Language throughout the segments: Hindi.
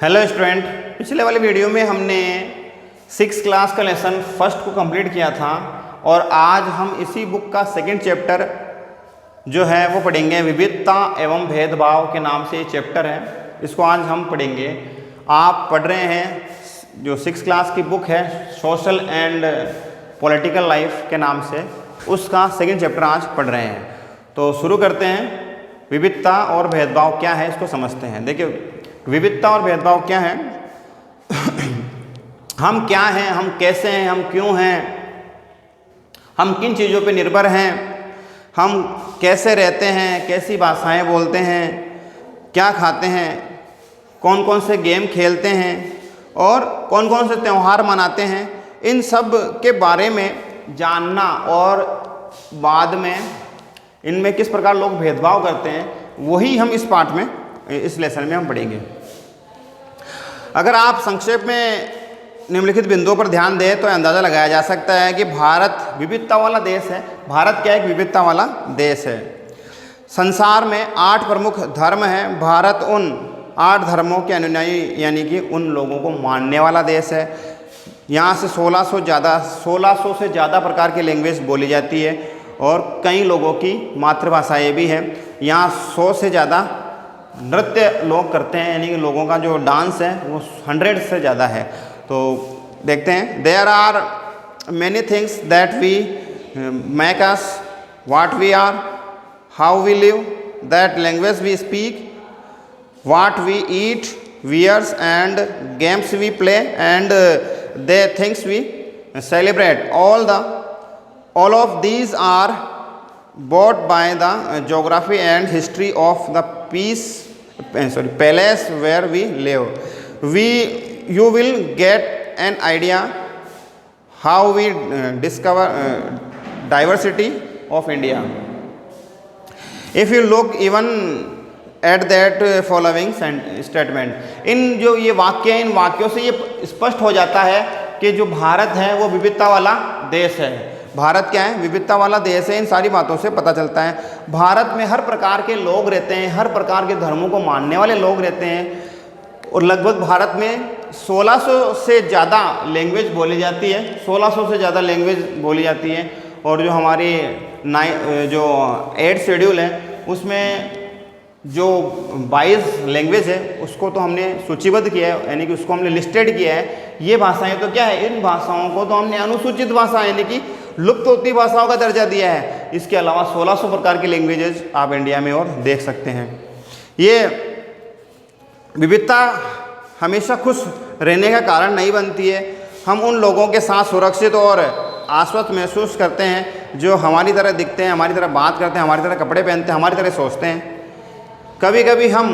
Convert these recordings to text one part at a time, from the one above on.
हेलो स्टूडेंट, पिछले वाले वीडियो में हमने 6 क्लास का लेसन फर्स्ट को कंप्लीट किया था और आज हम इसी बुक का सेकंड चैप्टर जो है वो पढ़ेंगे। विविधता एवं भेदभाव के नाम से ये चैप्टर है, इसको आज हम पढ़ेंगे। आप पढ़ रहे हैं जो 6 क्लास की बुक है सोशल एंड पॉलिटिकल लाइफ के नाम से, उसका सेकंड चैप्टर आज पढ़ रहे हैं। तो शुरू करते हैं। विविधता और भेदभाव क्या है इसको समझते हैं। देखिए, विविधता और भेदभाव क्या है, हम क्या हैं, हम कैसे हैं, हम क्यों हैं, हम किन चीज़ों पे निर्भर हैं, हम कैसे रहते हैं, कैसी भाषाएं बोलते हैं, क्या खाते हैं, कौन कौन से गेम खेलते हैं और कौन कौन से त्यौहार मनाते हैं, इन सब के बारे में जानना और बाद में इनमें किस प्रकार लोग भेदभाव करते हैं, वही हम इस पाठ में, इस लेसन में हम पढ़ेंगे। अगर आप संक्षेप में निम्नलिखित बिंदुओं पर ध्यान दें तो अंदाज़ा लगाया जा सकता है कि भारत विविधता वाला देश है। भारत क्या एक विविधता वाला देश है। संसार में 8 प्रमुख धर्म हैं। भारत उन 8 धर्मों के अनुयायी यानी कि उन लोगों को मानने वाला देश है। यहाँ से 1600 से ज़्यादा प्रकार की लैंग्वेज बोली जाती है और कई लोगों की मातृभाषाएँ भी हैं। यहाँ 100 से ज़्यादा नृत्य लोग करते हैं, यानी कि लोगों का जो डांस है वो 100 से ज़्यादा है। तो देखते हैं, there are many things that we make us what we are, how we live, that language we speak, what we eat, wears and games we play and the things we celebrate. all of these are brought by the geography and history of the palace where we live. You will get an idea how we discover diversity of India if you look even at that following statement. इन जो ये वाक्य हैं, इन वाक्यों से ये स्पष्ट हो जाता है कि जो भारत है वो विविधता वाला देश है। भारत क्या है? विविधता वाला देश है। इन सारी बातों से पता चलता है। भारत में हर प्रकार के लोग रहते हैं, हर प्रकार के धर्मों को मानने वाले लोग रहते हैं और लगभग भारत में 1600 से ज़्यादा लैंग्वेज बोली जाती है। 1600 से ज़्यादा लैंग्वेज बोली जाती है और जो हमारी 8 शेड्यूल है उसमें जो 22 लैंग्वेज है उसको तो हमने सूचीबद्ध किया है, यानी कि उसको हमने लिस्टेड किया है। ये भाषाएं तो क्या है, इन भाषाओं को तो हमने अनुसूचित भाषा यानी कि लुप्त होती भाषाओं का दर्जा दिया है। इसके अलावा 1600 प्रकार की लैंग्वेजेज आप इंडिया में और देख सकते हैं। ये विविधता हमेशा खुश रहने का कारण नहीं बनती है। हम उन लोगों के साथ सुरक्षित और आश्वस्त महसूस करते हैं जो हमारी तरह दिखते हैं, हमारी तरह बात करते हैं, हमारी तरह कपड़े पहनते हैं, हमारी तरह सोचते हैं। कभी कभी हम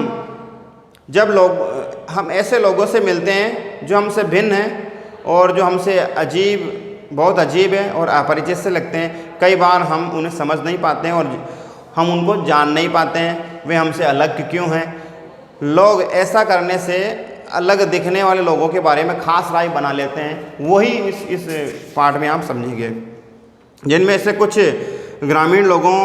ऐसे लोगों से मिलते हैं जो हमसे भिन्न हैं और जो हमसे बहुत अजीब है और अपरिचित से लगते हैं। कई बार हम उन्हें समझ नहीं पाते हैं और हम उनको जान नहीं पाते हैं वे हमसे अलग क्यों हैं। लोग ऐसा करने से अलग दिखने वाले लोगों के बारे में खास राय बना लेते हैं। वही इस पाठ में आप समझेंगे, जिनमें से कुछ ग्रामीण लोगों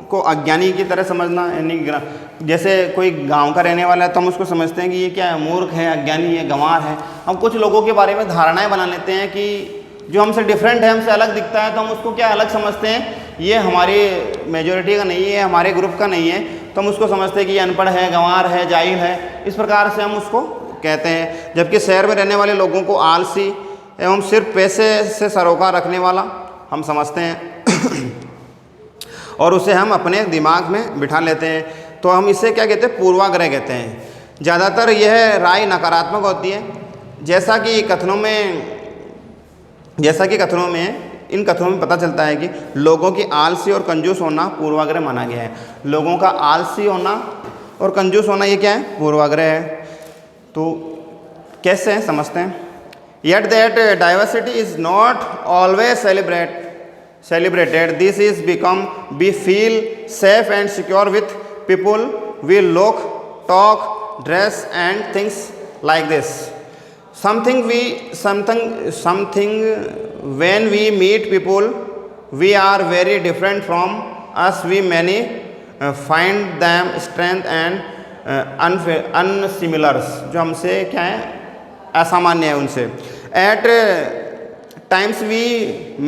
को अज्ञानी की तरह समझना, यानी जैसे कोई गांव का रहने वाला है तो हम उसको समझते हैं कि ये क्या है, मूर्ख है, अज्ञानी है, गंवार है। हम कुछ लोगों के बारे में धारणाएं बना लेते हैं कि जो हमसे डिफरेंट है, हमसे अलग दिखता है, तो हम उसको क्या अलग समझते हैं, ये हमारी मेजॉरिटी का नहीं है, हमारे ग्रुप का नहीं है, तो हम उसको समझते हैं कि ये अनपढ़ है, गंवार है, जाहिल है। इस प्रकार से हम उसको कहते हैं। जबकि शहर में रहने वाले लोगों को आलसी एवं सिर्फ पैसे से सरोकार रखने वाला हम समझते हैं और उसे हम अपने दिमाग में बिठा लेते हैं। तो हम इसे क्या कहते हैं, पूर्वाग्रह कहते हैं। ज़्यादातर यह राय नकारात्मक होती है, जैसा कि इन कथनों में पता चलता है कि लोगों की आलसी और कंजूस होना पूर्वाग्रह माना गया है। लोगों का आलसी होना और कंजूस होना ये क्या है, पूर्वाग्रह है। तो कैसे हैं समझते हैं। Yet that diversity is not always celebrated. This is we feel safe and secure with people we look, talk, dress and things like this. Something when we meet people we are very different from us, we many find them strength and अनसिमिलर्स, जो हमसे क्या है, असामान्य है उनसे। At times we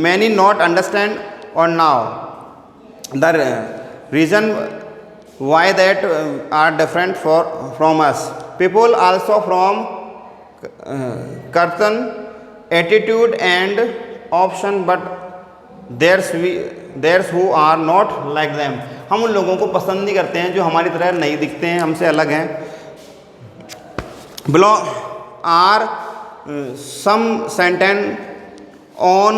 many not understand और now the reason why that are different from us people also from certain attitude and option but there's who are not like them. हम उन लोगों को पसंद नहीं करते हैं जो हमारी तरह नहीं दिखते हैं, हमसे अलग हैं। Below are some sentence on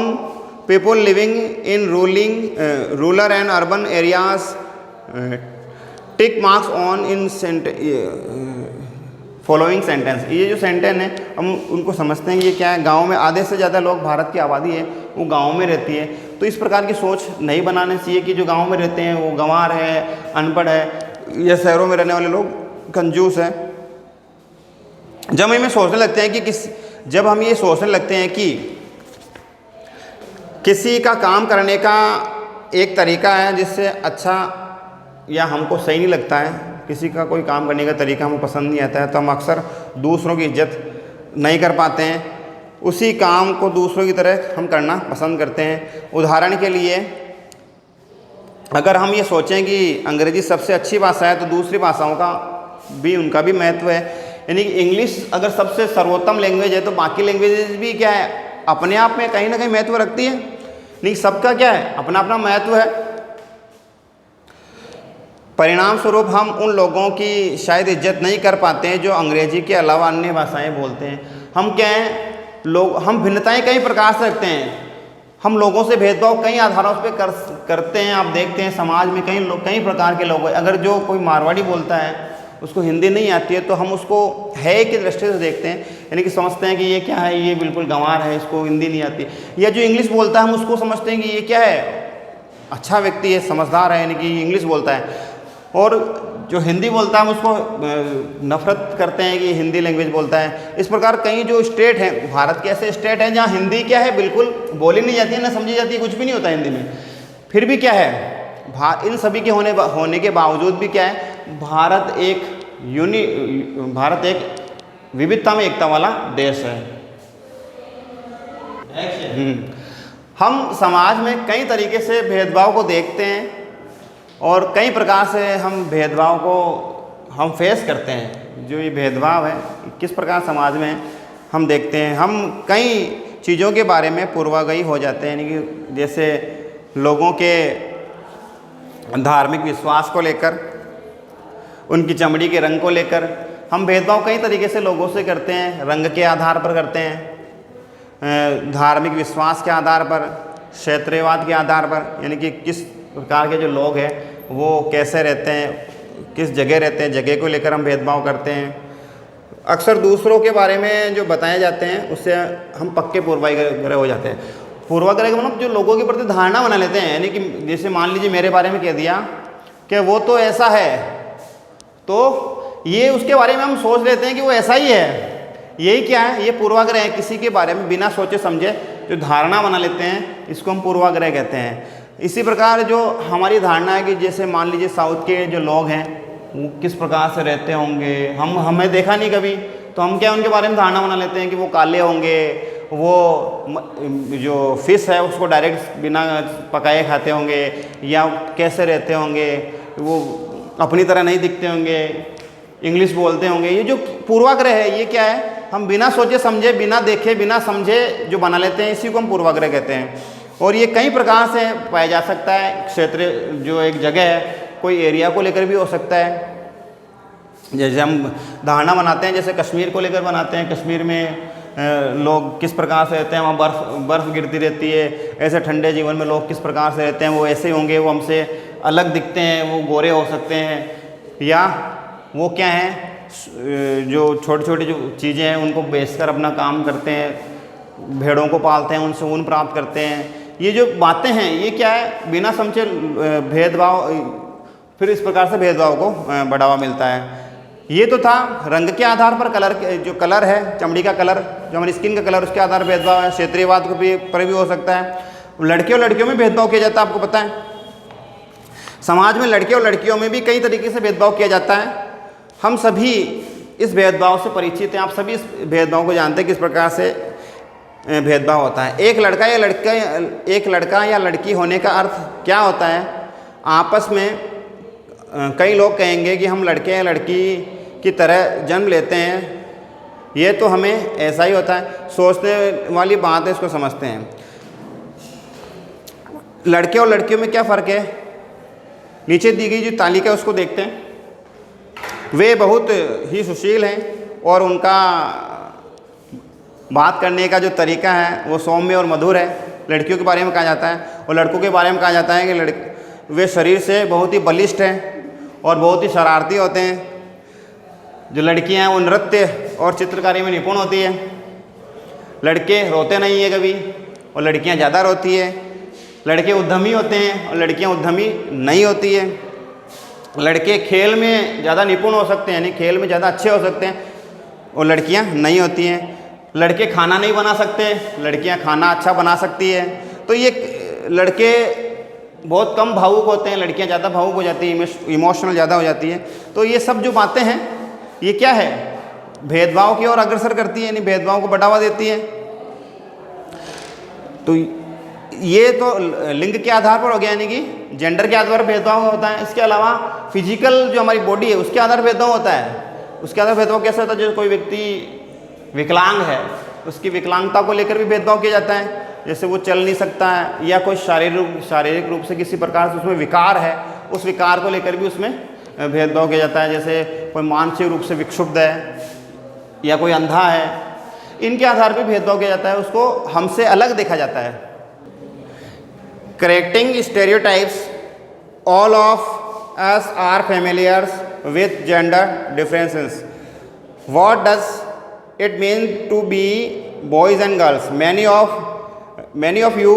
people living in rural and urban areas tick marks on in following sentence. ये जो सेंटेंस है हम उनको समझते हैं कि ये क्या है। गांव में आधे से ज़्यादा लोग, भारत की आबादी है वो गांव में रहती है, तो इस प्रकार की सोच नहीं बनानी चाहिए कि जो गांव में रहते हैं वो गंवार है, अनपढ़ है, या शहरों में रहने वाले लोग कंजूस हैं। जब हम ये सोचने लगते हैं कि जब हम ये सोचने लगते हैं कि किसी का काम करने का एक तरीका है जिससे अच्छा या हमको सही नहीं लगता है, किसी का कोई काम करने का तरीका हमें पसंद नहीं आता है, तो हम अक्सर दूसरों की इज्जत नहीं कर पाते हैं, उसी काम को दूसरों की तरह हम करना पसंद करते हैं। उदाहरण के लिए अगर हम ये सोचें कि अंग्रेज़ी सबसे अच्छी भाषा है तो दूसरी भाषाओं का भी, उनका भी महत्व है। यानी कि इंग्लिश अगर सबसे सर्वोत्तम लैंग्वेज है तो बाकी लैंग्वेजेस भी क्या है, अपने आप में कहीं ना कहीं महत्व रखती है। नहीं, सबका क्या है, अपना अपना महत्व है। परिणाम स्वरूप हम उन लोगों की शायद इज्जत नहीं कर पाते हैं जो अंग्रेजी के अलावा अन्य भाषाएं बोलते हैं। हम क्या हैं, लोग, हम भिन्नताएं कई प्रकार से रखते हैं, हम लोगों से भेदभाव कई आधारों पे करते हैं। आप देखते हैं समाज में कई प्रकार के लोग हैं। अगर जो कोई मारवाड़ी बोलता है, उसको हिंदी नहीं आती है, तो हम उसको है की दृष्टि से देखते हैं, यानी कि समझते हैं कि ये क्या है, ये बिल्कुल गंवार है, इसको हिंदी नहीं आती। या जो इंग्लिश बोलता है हम उसको समझते हैं कि ये क्या है, अच्छा व्यक्ति है, समझदार है, यानी कि इंग्लिश बोलता है। और जो हिंदी बोलता है हम उसको नफरत करते हैं कि हिंदी लैंग्वेज बोलता है। इस प्रकार कई जो स्टेट हैं, भारत के ऐसे स्टेट हैं जहाँ हिंदी क्या है, बिल्कुल बोली नहीं जाती है, ना समझी जाती है, कुछ भी नहीं होता हिंदी में। फिर भी क्या है, इन सभी के होने के बावजूद भी क्या है, भारत एक विविधता में एकता वाला देश है। हम समाज में कई तरीके से भेदभाव को देखते हैं और कई प्रकार से हम भेदभाव को हम फेस करते हैं। जो ये भेदभाव है किस प्रकार समाज में हम देखते हैं, हम कई चीज़ों के बारे में पूर्वाग्रही हो जाते हैं। यानी कि जैसे लोगों के धार्मिक विश्वास को लेकर, उनकी चमड़ी के रंग को लेकर हम भेदभाव कई तरीके से लोगों से करते हैं। रंग के आधार पर करते हैं, धार्मिक विश्वास के आधार पर, क्षेत्रवाद के आधार पर, यानी कि किस प्रकार के जो लोग हैं वो कैसे रहते हैं, किस जगह रहते हैं, जगह को लेकर हम भेदभाव करते हैं। अक्सर दूसरों के बारे में जो बताए जाते हैं उससे हम पक्के पूर्वाग्रह हो जाते हैं। पूर्वाग्रह का मतलब जो लोगों के प्रति धारणा बना लेते हैं, यानी कि जैसे मान लीजिए मेरे बारे में कह दिया कि वो तो ऐसा है, तो ये उसके बारे में हम सोच लेते हैं कि वो ऐसा ही है। यही क्या है, ये पूर्वाग्रह है। किसी के बारे में बिना सोचे समझे जो धारणा बना लेते हैं, इसको हम पूर्वाग्रह कहते हैं। इसी प्रकार जो हमारी धारणा है कि जैसे मान लीजिए साउथ के जो लोग हैं वो किस प्रकार से रहते होंगे, हमें देखा नहीं कभी, तो हम क्या उनके बारे में धारणा बना लेते हैं कि वो काले होंगे, वो जो फिश है उसको डायरेक्ट बिना पकाए खाते होंगे, या कैसे रहते होंगे, वो अपनी तरह नहीं दिखते होंगे, इंग्लिश बोलते होंगे। ये जो पूर्वाग्रह है ये क्या है, हम बिना सोचे समझे, बिना देखे, बिना समझे जो बना लेते हैं, इसी को हम पूर्वाग्रह कहते हैं। और ये कई प्रकार से पाया जा सकता है। क्षेत्र जो एक जगह है, कोई एरिया को लेकर भी हो सकता है। जैसे हम धारणा बनाते हैं, जैसे कश्मीर को लेकर बनाते हैं, कश्मीर में लोग किस प्रकार से रहते हैं, वहाँ बर्फ़ गिरती रहती है, ऐसे ठंडे जीवन में लोग किस प्रकार से रहते हैं, वो ऐसे होंगे, वो हमसे अलग दिखते हैं, वो गोरे हो सकते हैं, या वो क्या हैं जो छोटी छोटी जो चीज़ें हैं उनको बेचकर अपना काम करते हैं, भेड़ों को पालते हैं, उनसे ऊन प्राप्त करते हैं। ये जो बातें हैं ये क्या है, बिना समझे भेदभाव, फिर इस प्रकार से भेदभाव को बढ़ावा मिलता है। ये तो था रंग के आधार पर, जो कलर है, चमड़ी का कलर, जो हमारी स्किन का कलर, उसके आधार पर भेदभाव है। क्षेत्रीयवाद पर भी हो सकता है। लड़के और लड़कियों में भेदभाव किया जाता है, आपको पता है। समाज में लड़के और लड़कियों में भी कई तरीके से भेदभाव किया जाता है। हम सभी इस भेदभाव से परिचित हैं, आप सभी इस भेदभाव को जानते हैं किस प्रकार से भेदभाव होता है। एक लड़का या लड़की होने का अर्थ क्या होता है? आपस में कई लोग कहेंगे कि हम लड़के या लड़की की तरह जन्म लेते हैं, ये तो हमें ऐसा ही होता है। सोचने वाली बात है, इसको समझते हैं। लड़के और लड़कियों में क्या फ़र्क है? नीचे दी गई जो तालिका है उसको देखते हैं। वे बहुत ही सुशील हैं और उनका बात करने का जो तरीका है वो सौम्य और मधुर है। लड़कियों के बारे में कहा जाता है, और लड़कों के बारे में कहा जाता है कि वे शरीर से बहुत ही बलिष्ठ हैं और बहुत ही शरारती होते हैं। जो लड़कियां हैं वो नृत्य और चित्रकारी में निपुण होती है। लड़के रोते नहीं है कभी, और लड़कियां ज़्यादा रोती है। लड़के उद्यमी होते हैं और लड़कियां उद्यमी नहीं होती है। लड़के खेल में ज़्यादा निपुण हो सकते हैं, यानी खेल में ज़्यादा अच्छे हो सकते हैं, और लड़कियां नहीं होती हैं। लड़के खाना नहीं बना सकते, लड़कियां खाना अच्छा बना सकती है। तो ये लड़के बहुत कम भावुक होते हैं, लड़कियां ज़्यादा भावुक हो जाती हैं, इमोशनल ज़्यादा हो जाती है। तो ये सब जो बातें हैं ये क्या है? भेदभाव की ओर अग्रसर करती है, यानी भेदभाव को बढ़ावा देती है। तो ये तो लिंग के आधार पर हो गया, यानी कि जेंडर के आधार पर भेदभाव होता है। इसके अलावा फिजिकल जो हमारी बॉडी है उसके आधार पर भेदभाव होता है। उसके आधार पर भेदभाव कैसे होता है? जो कोई व्यक्ति विकलांग है, उसकी विकलांगता को लेकर भी भेदभाव किया जाता है। जैसे वो चल नहीं सकता है, या कोई शारीरिक रूप से किसी प्रकार से उसमें विकार है, उस विकार को लेकर भी उसमें भेदभाव किया जाता है। जैसे कोई मानसिक रूप से विक्षुब्ध है या कोई अंधा है, इनके आधार पर भेदभाव किया जाता है, उसको हमसे अलग देखा जाता है। Correcting stereotypes, all of us are familiar with gender differences. What does it means to be boys and girls? Many of you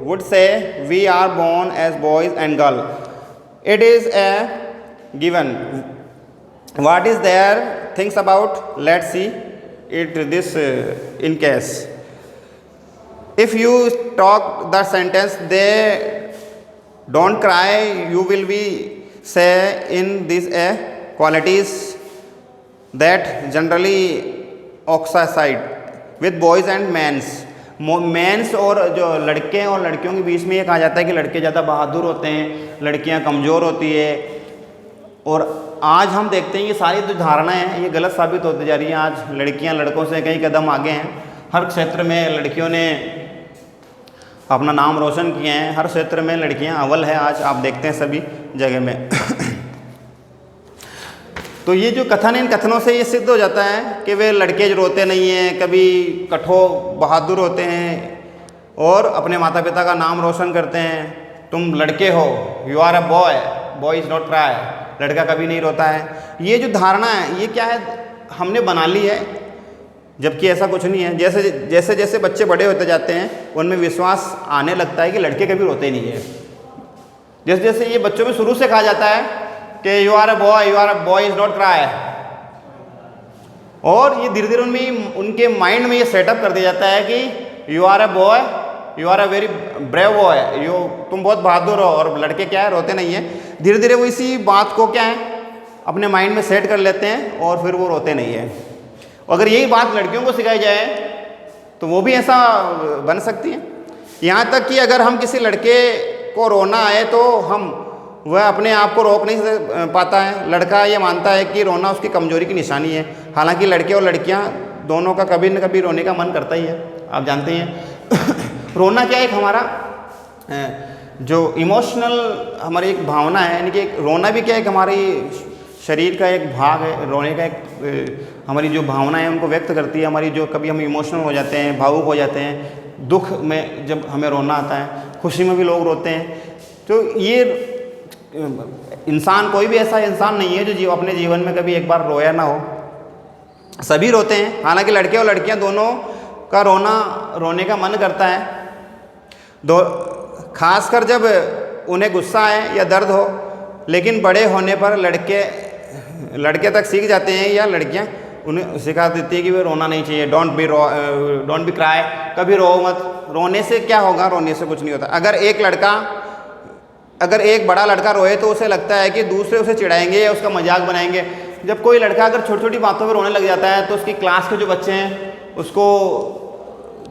would say we are born as boys and girls. It is a given. What is there things about? Let's see it this in case. If you talk the sentence they don't cry, you will be say in these qualities that generally associated with boys and men's और जो लड़के हैं और लड़कियों के बीच में ये कहा जाता है कि लड़के ज़्यादा बहादुर होते हैं, लड़कियां कमज़ोर होती है। और आज हम देखते हैं ये सारी जो धारणाएं हैं ये गलत साबित होती जा रही हैं। आज लड़कियां लड़कों से कई कदम आगे हैं। हर क्षेत्र में लड़कियों ने अपना नाम रोशन किए हैं, हर क्षेत्र में लड़कियां अव्वल है। आज आप देखते हैं सभी जगह में। तो ये जो कथन है, इन कथनों से ये सिद्ध हो जाता है कि वे लड़के जो रोते नहीं हैं, कभी कठोर बहादुर होते हैं और अपने माता पिता का नाम रोशन करते हैं। तुम लड़के हो, you are a boy is not cry, लड़का कभी नहीं रोता है। ये जो धारणा है ये क्या है, हमने बना ली है, जबकि ऐसा कुछ नहीं है। जैसे जैसे बच्चे बड़े होते जाते हैं उनमें विश्वास आने लगता है कि लड़के कभी रोते नहीं है। जैसे जैसे ये बच्चों में शुरू से कहा जाता है कि you are a boy is not cry, और ये धीरे धीरे उनके माइंड में ये सेटअप कर दिया जाता है कि you are a boy, you are a very brave boy, तुम बहुत बहादुर हो, और लड़के क्या है रोते नहीं है। धीरे धीरे वो इसी बात को क्या है अपने माइंड में सेट कर लेते हैं और फिर वो रोते नहीं है। अगर यही बात लड़कियों को सिखाई जाए तो वो भी ऐसा बन सकती है। यहाँ तक कि अगर हम किसी लड़के को रोना आए तो वह अपने आप को रोक नहीं पाता है। लड़का ये मानता है कि रोना उसकी कमजोरी की निशानी है, हालांकि लड़के और लड़कियां दोनों का कभी न कभी रोने का मन करता ही है। आप जानते हैं रोना क्या एक हमारा जो इमोशनल हमारी एक भावना है, यानी कि रोना भी क्या एक हमारी शरीर का एक भाग है। रोने का एक हमारी जो भावना है उनको व्यक्त करती है। हमारी जो कभी हम इमोशनल हो जाते हैं, भावुक हो जाते हैं, दुख में जब हमें रोना आता है, खुशी में भी लोग रोते हैं। तो ये इंसान, कोई भी ऐसा इंसान नहीं है जो अपने जीवन में कभी एक बार रोया ना हो। सभी रोते हैं, हालांकि लड़के और लड़कियां दोनों का रोने का मन करता है, खासकर जब उन्हें गुस्सा आए या दर्द हो। लेकिन बड़े होने पर लड़के तक सीख जाते हैं या लड़कियां उन्हें सिखा देती है कि वे रोना नहीं चाहिए। डोंट बी क्राई, कभी रो मत। रोने से क्या होगा? रोने से कुछ नहीं होता। अगर एक बड़ा लड़का रोए तो उसे लगता है कि दूसरे उसे चिढ़ाएंगे या उसका मजाक बनाएंगे। जब कोई लड़का अगर छोटी छोटी बातों पे रोने लग जाता है तो उसकी क्लास के जो बच्चे हैं उसको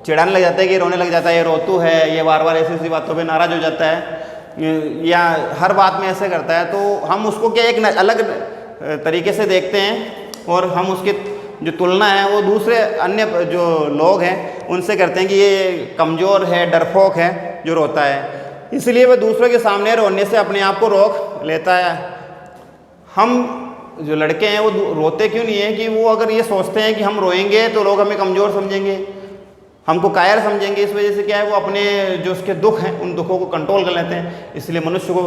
चिढ़ाने लग जाता है कि रोने लग जाता है, ये रोतू है, ये बार बार ऐसी ऐसी बातों पे नाराज़ हो जाता है या हर बात में ऐसे करता है। तो हम उसको क्या एक अलग तरीके से देखते हैं और हम उसकी जो तुलना है वो दूसरे अन्य जो लोग हैं उनसे करते हैं कि ये कमज़ोर है, डरपोक है जो रोता है, इसलिए वह दूसरों के सामने रोने से अपने आप को रोक लेता है। हम जो लड़के हैं वो रोते क्यों नहीं है कि वो अगर ये सोचते हैं कि हम रोएंगे तो लोग हमें कमज़ोर समझेंगे, हमको कायर समझेंगे। इस वजह से क्या है वो अपने जो उसके दुख हैं उन दुखों को कंट्रोल कर लेते हैं। इसलिए मनुष्य को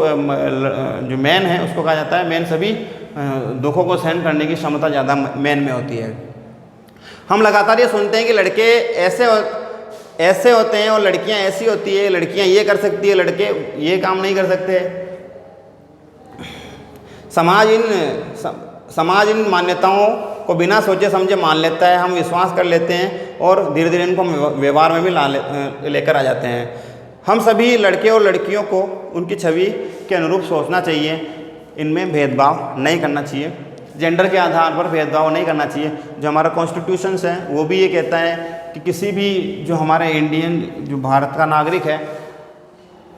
जो मैन है उसको कहा जाता है मैन सभी दुखों को सहन करने की क्षमता ज़्यादा मैन में होती है। हम लगातार ये सुनते हैं कि लड़के ऐसे होते हैं और लड़कियां ऐसी होती है, लड़कियां ये कर सकती है, लड़के ये काम नहीं कर सकते। समाज इन मान्यताओं को बिना सोचे समझे मान लेता है, हम विश्वास कर लेते हैं और धीरे धीरे इनको व्यवहार में भी लेकर आ जाते हैं। हम सभी लड़के और लड़कियों को उनकी छवि के अनुरूप सोचना चाहिए, इनमें भेदभाव नहीं करना चाहिए, जेंडर के आधार पर भेदभाव नहीं करना चाहिए। जो हमारा कॉन्स्टिट्यूशंस है वो भी ये कहता है कि किसी भी जो हमारे इंडियन जो भारत का नागरिक है,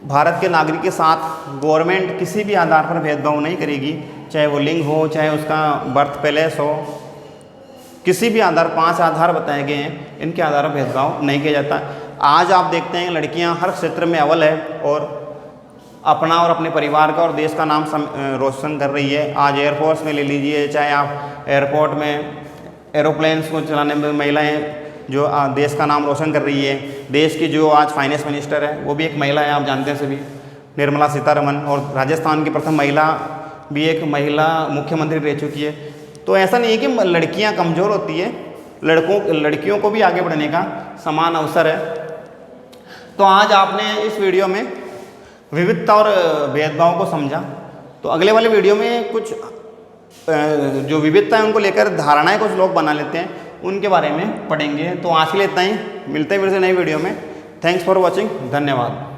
भारत के नागरिक के साथ गवर्नमेंट किसी भी आधार पर भेदभाव नहीं करेगी, चाहे वो लिंग हो, चाहे उसका बर्थ पैलेस हो, किसी भी आधार 5 आधार बताए गए हैं, इनके आधार पर भेदभाव नहीं किया जाता। आज आप देखते हैं लड़कियां हर क्षेत्र में अव्वल है और अपना और अपने परिवार का और देश का नाम रोशन कर रही है। आज एयरफोर्स में ले लीजिए, चाहे आप एयरपोर्ट में एरोप्लेन्स को चलाने में महिलाएं जो देश का नाम रोशन कर रही है। देश की जो आज फाइनेंस मिनिस्टर है वो भी एक महिला है, आप जानते हैं सभी, निर्मला सीतारमन, और राजस्थान की प्रथम महिला भी एक महिला मुख्यमंत्री रह चुकी है। तो ऐसा नहीं है कि लड़कियां कमज़ोर होती है, लड़कियों को भी आगे बढ़ने का समान अवसर है। तो आज आपने इस वीडियो में विविधता और भेदभाव को समझा, तो अगले वाले वीडियो में कुछ जो विविधता है उनको लेकर धारणाएं कुछ लोग बना लेते हैं, उनके बारे में पढ़ेंगे। तो आज के लिए इतना ही, मिलते हैं फिर से नई वीडियो में। थैंक्स फॉर वॉचिंग, धन्यवाद।